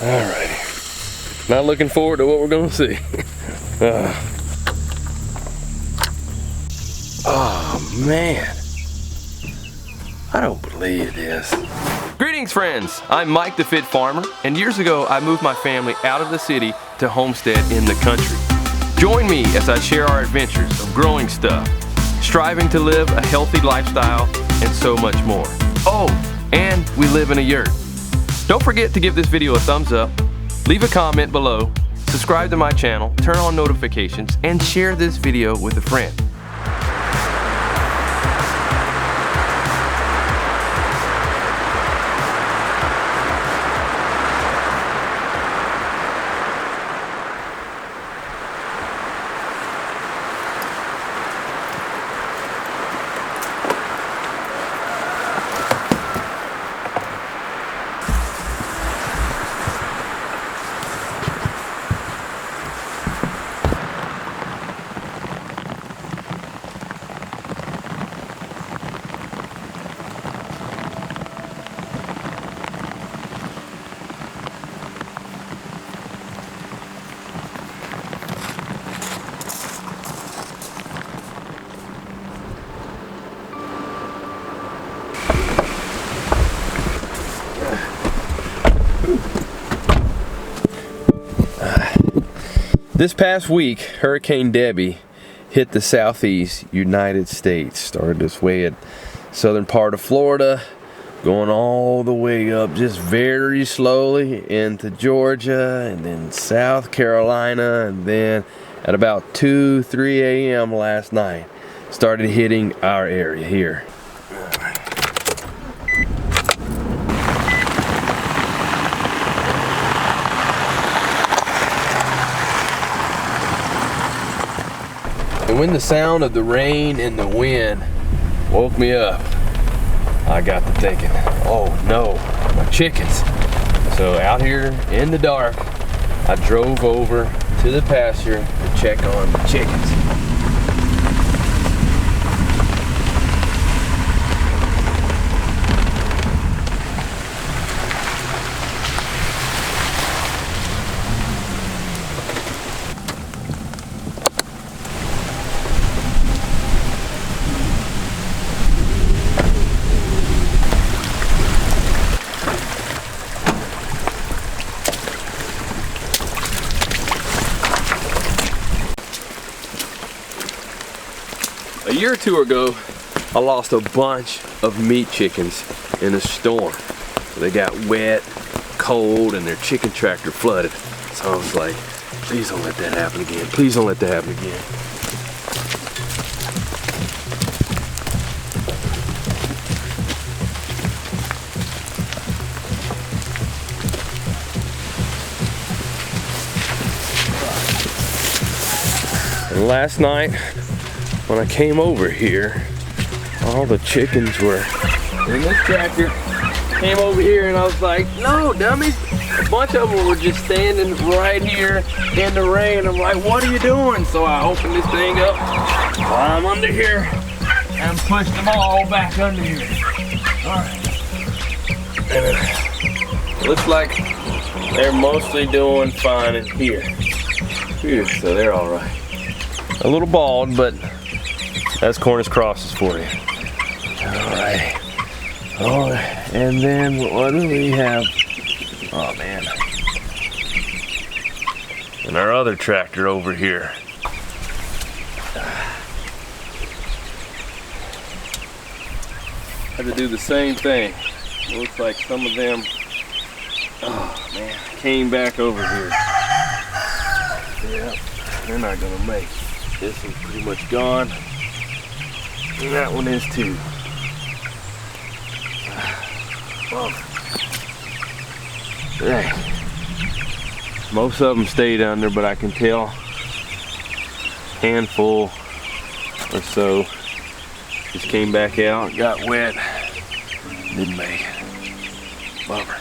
Alrighty. Not looking forward to what we're gonna see. Oh man. I don't believe this. Greetings friends, I'm Mike the Fit Farmer, and years ago I moved my family out of the city to homestead in the country. Join me as I share our adventures of growing stuff, striving to live a healthy lifestyle, and so much more. Oh, and we live in a yurt. Don't forget to give this video a thumbs up, leave a comment below, subscribe to my channel, turn on notifications, and share this video with a friend. This past week, Hurricane Debbie hit the southeast United States. Started this way at southern part of Florida, going all the way up just very slowly into Georgia and then South Carolina, and then at about 2-3 a.m. last night started hitting our area here. And when the sound of the rain and the wind woke me up, I got to thinking, oh no, my chickens. So out here in the dark, I drove over to the pasture to check on the chickens. A year or two ago, I lost a bunch of meat chickens in a storm. They got wet, cold, and their chicken tractor flooded. So I was like, please don't let that happen again. Please don't let that happen again. And last night, when I came over here, all the chickens were in this tractor. Came over here and I was like, no, dummies. A bunch of them were just standing right here in the rain. I'm like, what are you doing? So I opened this thing up, climb under here, and pushed them all back under here. All right. And it looks like they're mostly doing fine in here. Phew, so they're all right. A little bald, but that's Cornish crosses for you. Alright. Oh, and then what do we have? Oh man. And our other tractor over here. Had to do the same thing. Looks like some of them, oh man, came back over here. Yep, they're not gonna make it. This one's pretty much gone. And that one is too. Dang. Most of them stayed under, but I can tell handful or so just came back out, got wet, didn't make it. Bummer.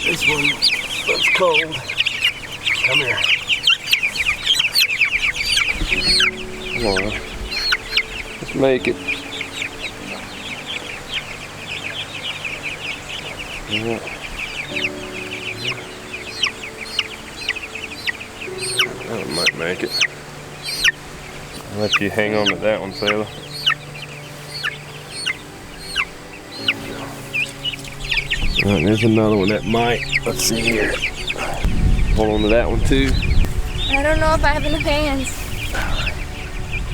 This one looks cold. Come here. Come on. Let's make it. Yeah. That one might make it. I'll let you hang on to that one, Sailor. Alright, there's another one that might. Let's see here. Hold on to that one too. I don't know if I have enough hands.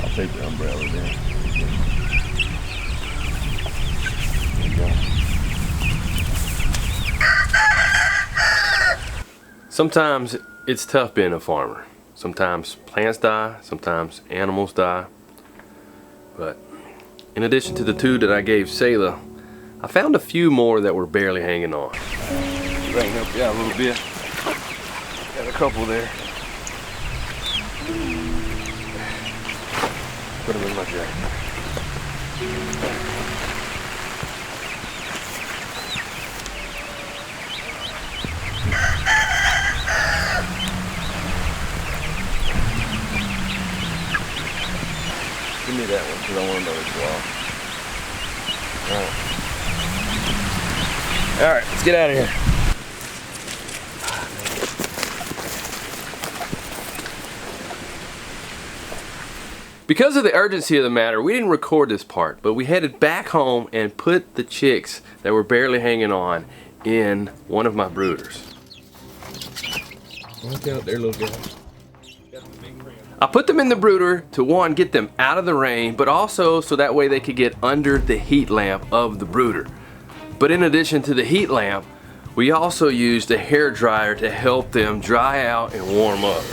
I'll take the umbrella there. There you go. Sometimes it's tough being a farmer. Sometimes plants die, sometimes animals die. But in addition to the 2 that I gave Sailor, I found a few more that were barely hanging on. See if I can help you out a little bit. Got a couple there. Put them in my jacket. Give me that one because I want to know it's raw. Alright. Alright, let's get out of here. Because of the urgency of the matter, we didn't record this part, but we headed back home and put the chicks that were barely hanging on in one of my brooders. Look out there, little guy. I put them in the brooder to, one, get them out of the rain, but also so that way they could get under the heat lamp of the brooder. But in addition to the heat lamp, we also used a hair dryer to help them dry out and warm up.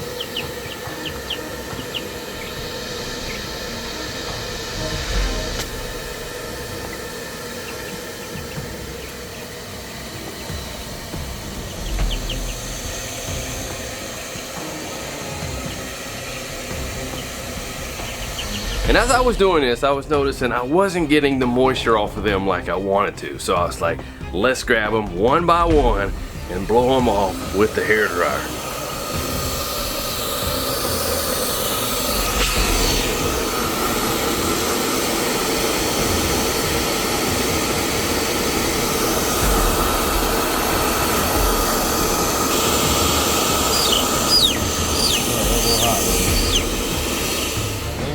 And as I was doing this, I was noticing I wasn't getting the moisture off of them like I wanted to. So I was like, let's grab them one by one and blow them off with the hair dryer.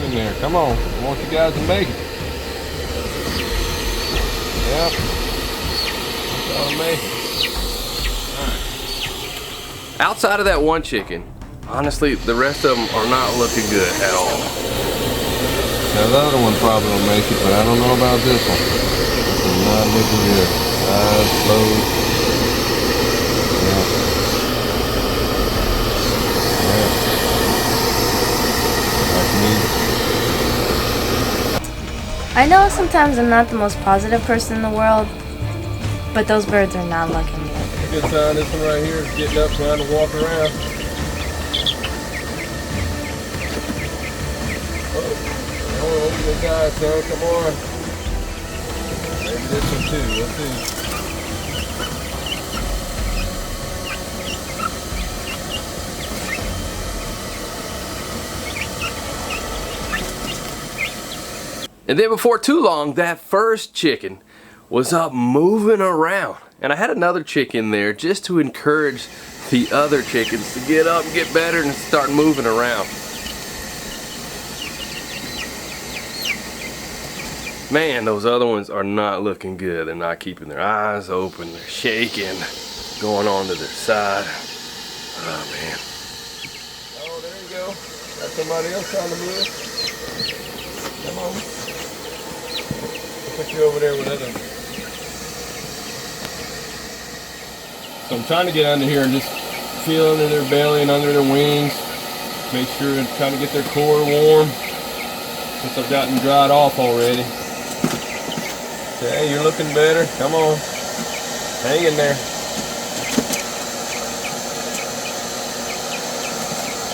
There. Come on, I want you guys to make it. Yep. I'll make it. Right. Outside of that one chicken, honestly, the rest of them are not looking good at all. Now the other one probably will make it, but I don't know about this one. This is not looking good. Eyes closed. Yeah. Like me. I know sometimes I'm not the most positive person in the world, but those birds are not looking good. Good sign, this one right here is getting up, trying to walk around. Oh, good guy, son, come on. Maybe this one too, let's see. And then before too long, that first chicken was up moving around. And I had another chicken there just to encourage the other chickens to get up and get better and start moving around. Man, those other ones are not looking good. They're not keeping their eyes open. They're shaking, going on to their side. Oh, man. Oh, there you go. Got somebody else trying to move. Come on. Put you over there with other. So I'm trying to get under here and just feel under their belly and under their wings. Make sure and trying to get their core warm since I've gotten dried off already. Okay, you're looking better. Come on. Hang in there.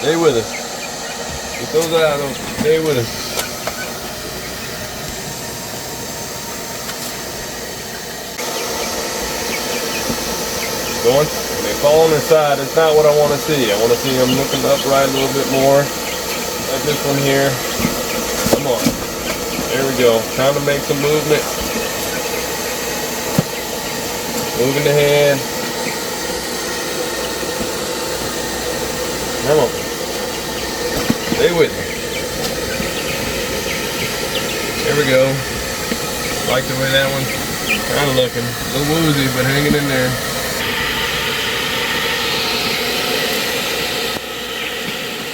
Stay with us. Get those eyes on. Stay with us. Going. When they fall on their side, it's not what I want to see. I want to see them looking upright a little bit more. Like this one here. Come on. There we go. Time to make some movement. Moving the head. Come on. Stay with me. There we go. Like the way that one's kind of looking. A little woozy, but hanging in there.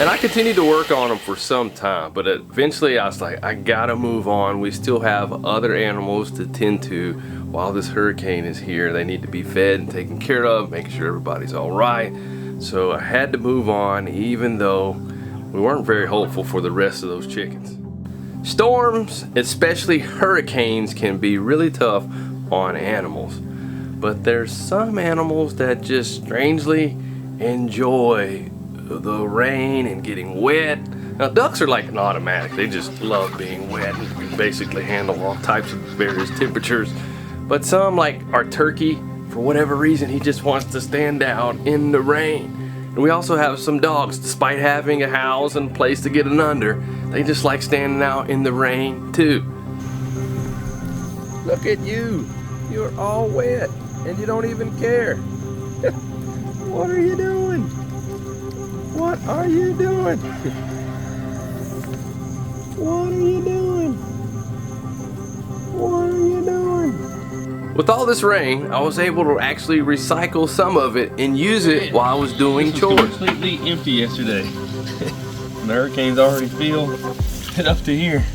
And I continued to work on them for some time, but eventually I was like, I gotta move on. We still have other animals to tend to while this hurricane is here. They need to be fed and taken care of, making sure everybody's all right. So I had to move on, even though we weren't very hopeful for the rest of those chickens. Storms, especially hurricanes, can be really tough on animals. But there's some animals that just strangely enjoy the rain and getting wet. Now ducks are like an automatic. They just love being wet and can basically handle all types of various temperatures. But some, like our turkey, for whatever reason, he just wants to stand out in the rain. And we also have some dogs, despite having a house and a place to get it under, they just like standing out in the rain too. Look at you. You're all wet and you don't even care. What are you doing? What are you doing? What are you doing? What are you doing? With all this rain, I was able to actually recycle some of it and use it while I was doing chores. It was completely empty yesterday. The hurricane's already filled it up to here.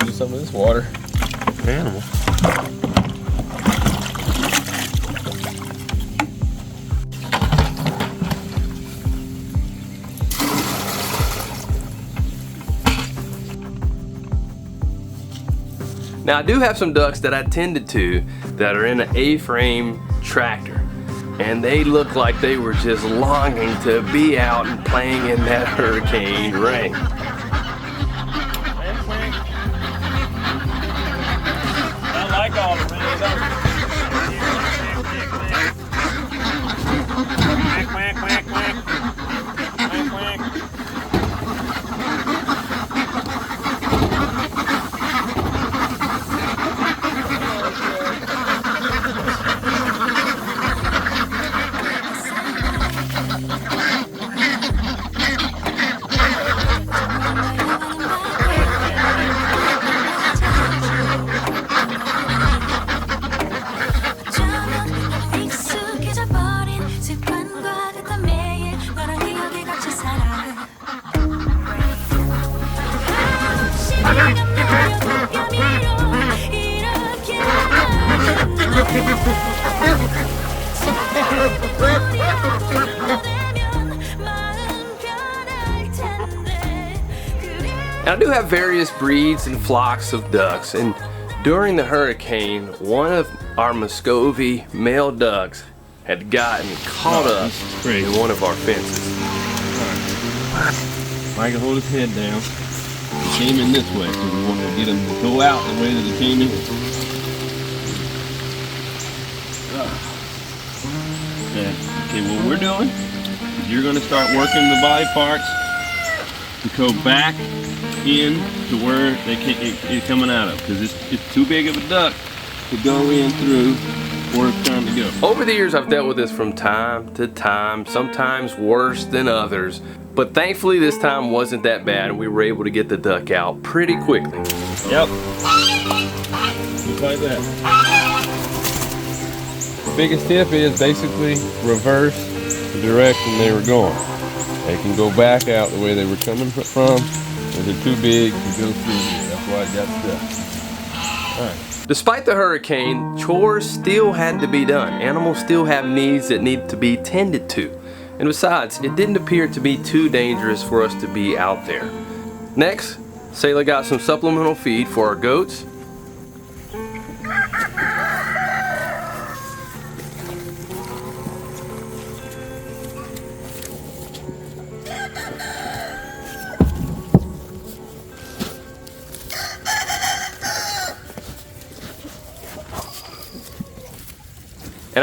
Use some of this water. Animal. Now I do have some ducks that I tended to that are in an A-frame tractor, and they look like they were just longing to be out and playing in that hurricane rain. I like all the rain. Quack, quack, quack, quack. Quack, quack. Now, I do have various breeds and flocks of ducks, and during the hurricane, one of our Muscovy male ducks had gotten caught up in one of our fences. Mike can hold his head down. He came in this way because we wanted to get him to go out the way that he came in. Yeah. Okay, what we're doing is you're going to start working the body parts to go back in to where it's coming out of, because it's too big of a duck to go in through where it's trying to go. Over the years, I've dealt with this from time to time, sometimes worse than others, but thankfully this time wasn't that bad and we were able to get the duck out pretty quickly. Yep. Just like that. The biggest tip is basically reverse the direction they were going. They can go back out the way they were coming from. If they're too big to go through here. That's why I got stuck. All right. Despite the hurricane, chores still had to be done. Animals still have needs that need to be tended to. And besides, it didn't appear to be too dangerous for us to be out there. Next, Sayla got some supplemental feed for our goats.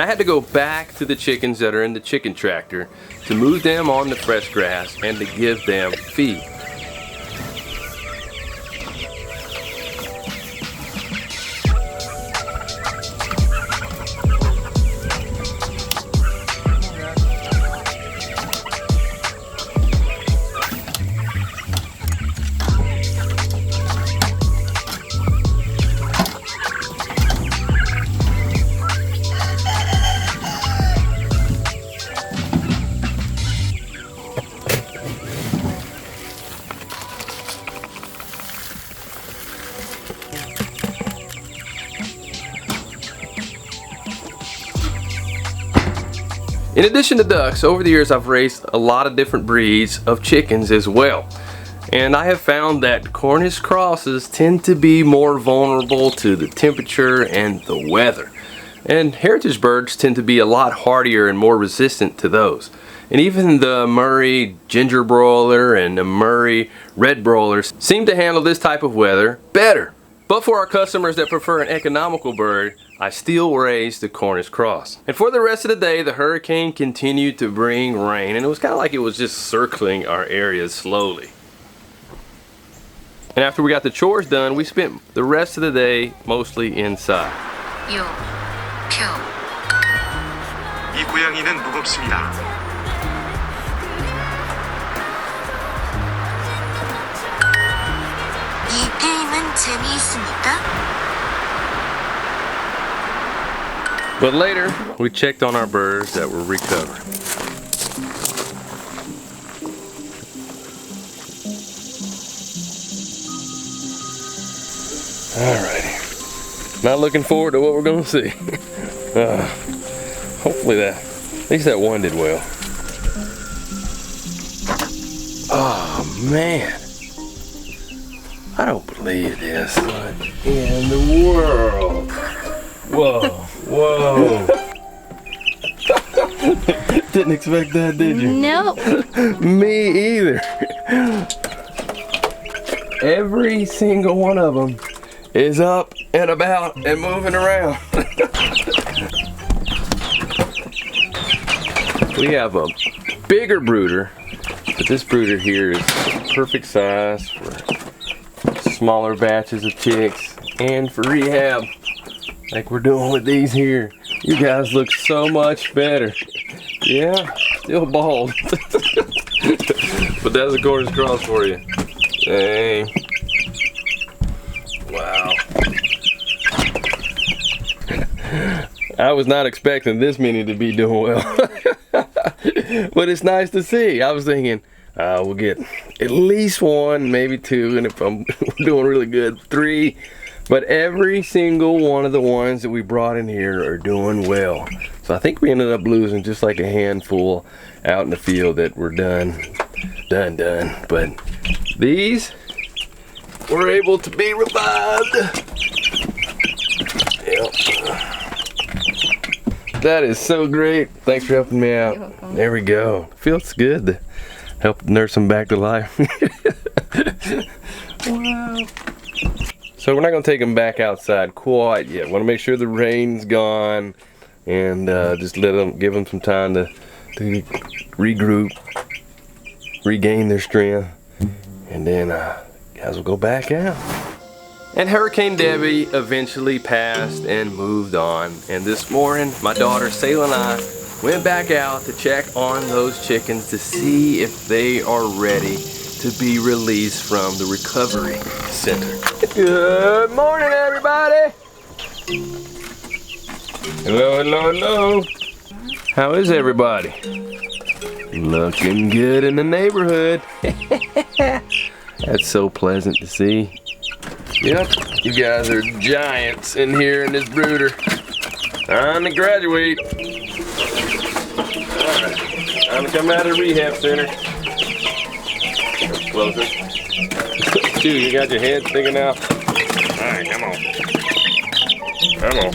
And I had to go back to the chickens that are in the chicken tractor to move them on the fresh grass and to give them feed. In addition to ducks, over the years I've raised a lot of different breeds of chickens as well. And I have found that Cornish crosses tend to be more vulnerable to the temperature and the weather. And heritage birds tend to be a lot hardier and more resistant to those. And even the Murray ginger broiler and the Murray red broilers seem to handle this type of weather better. But for our customers that prefer an economical bird, I still raise the Cornish cross. And for the rest of the day, the hurricane continued to bring rain, and it was kind of like it was just circling our area slowly. And after we got the chores done, we spent the rest of the day mostly inside. 이 고양이는 무겁습니다. 이 게임은 재미있습니까? But later, we checked on our birds that were recovering. Alrighty. Not looking forward to what we're gonna see. Hopefully at least that one did well. Oh man. I don't believe this. What in the world? Whoa, whoa. Didn't expect that, did you? Nope. Me either. Every single one of them is up and about and moving around. We have a bigger brooder, but this brooder here is perfect size for smaller batches of chicks and for rehab. Like we're doing with these here. You guys look so much better. Yeah, still bald. But that's a Cornish cross for you. Dang. Wow. I was not expecting this many to be doing well. But it's nice to see. I was thinking, we'll get at least one, maybe two, and if I'm doing really good, 3. But every single one of the ones that we brought in here are doing well. So I think we ended up losing just like a handful out in the field that were done. But these were able to be revived. Yep. That is so great. Thanks for helping me out. You're welcome. There we go. Feels good to help nurse them back to life. Wow. So we're not going to take them back outside quite yet. Want to make sure the rain's gone and just give them some time to regroup, regain their strength, and then guys will go back out. And Hurricane Debbie eventually passed and moved on. And this morning, my daughter Sayla and I went back out to check on those chickens to see if they are ready to be released from the recovery center. Good morning, everybody. Hello, hello, hello. How is everybody? Looking good in the neighborhood. That's so pleasant to see. Yep, you guys are giants in here in this brooder. Time to graduate. Alright, time to come out of the rehab center. Closer. Dude, you got your head sticking out. Alright, come on. Come on.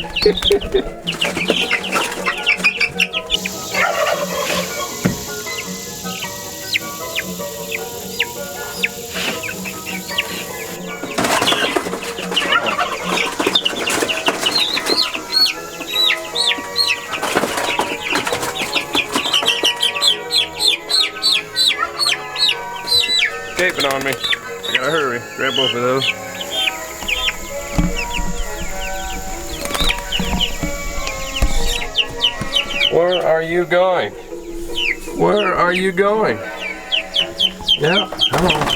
escaping on me. I gotta hurry. Grab both of those. Where are you going? Where are you going? Yeah, come on.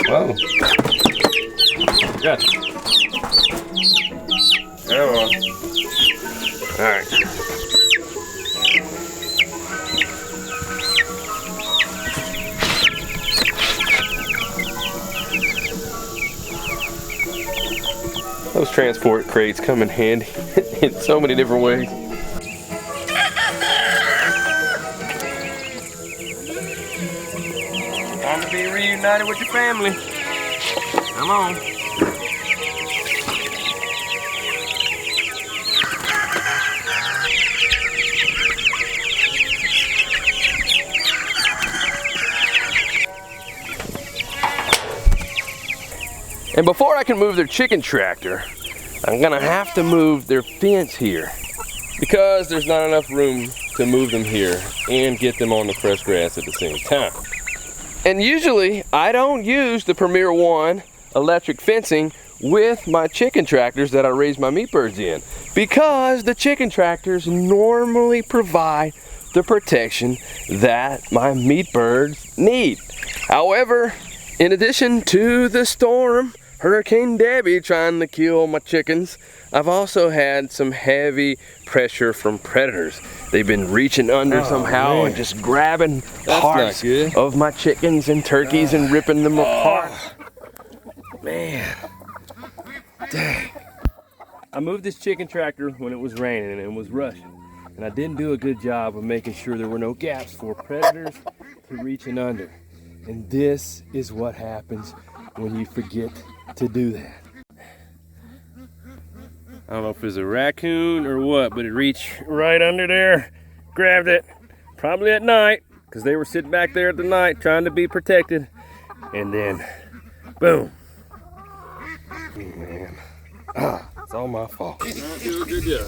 Whoa. Gotcha. Come on. Alright. Those transport crates come in handy in so many different ways. Time to be reunited with your family. Come on. And before I can move their chicken tractor, I'm gonna have to move their fence here because there's not enough room to move them here and get them on the fresh grass at the same time. And usually I don't use the Premier One electric fencing with my chicken tractors that I raise my meat birds in because the chicken tractors normally provide the protection that my meat birds need. However, in addition to the storm, Hurricane Debbie trying to kill my chickens, I've also had some heavy pressure from predators. They've been reaching under somehow and just grabbing parts of my chickens and turkeys and ripping them apart. Man, dang. I moved this chicken tractor when it was raining and it was rushing. And I didn't do a good job of making sure there were no gaps for predators to reaching under. And this is what happens when you forget to do that. I don't know if it was a raccoon or what, but it reached right under there, grabbed it, probably at night, because they were sitting back there at the night trying to be protected, and then, boom. Man, it's all my fault. Do a good job.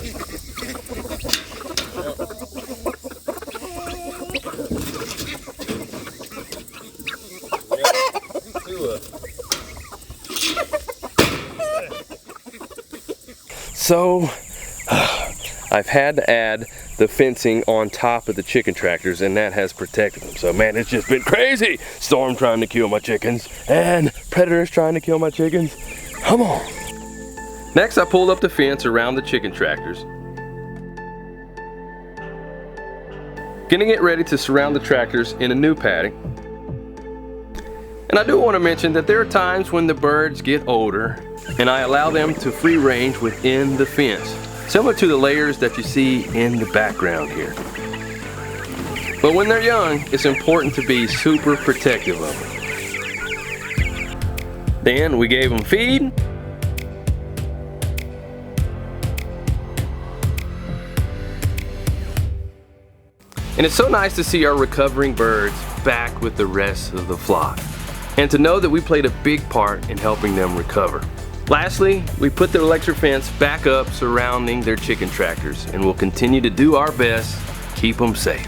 So, I've had to add the fencing on top of the chicken tractors, and that has protected them. So man, it's just been crazy. Storm trying to kill my chickens and predators trying to kill my chickens. Come on. Next, I pulled up the fence around the chicken tractors, getting it ready to surround the tractors in a new paddock. And I do want to mention that there are times when the birds get older and I allow them to free range within the fence, similar to the layers that you see in the background here. But when they're young, it's important to be super protective of them. Then we gave them feed. And it's so nice to see our recovering birds back with the rest of the flock, and to know that we played a big part in helping them recover. Lastly, we put the electric fence back up surrounding their chicken tractors, and we'll continue to do our best to keep them safe.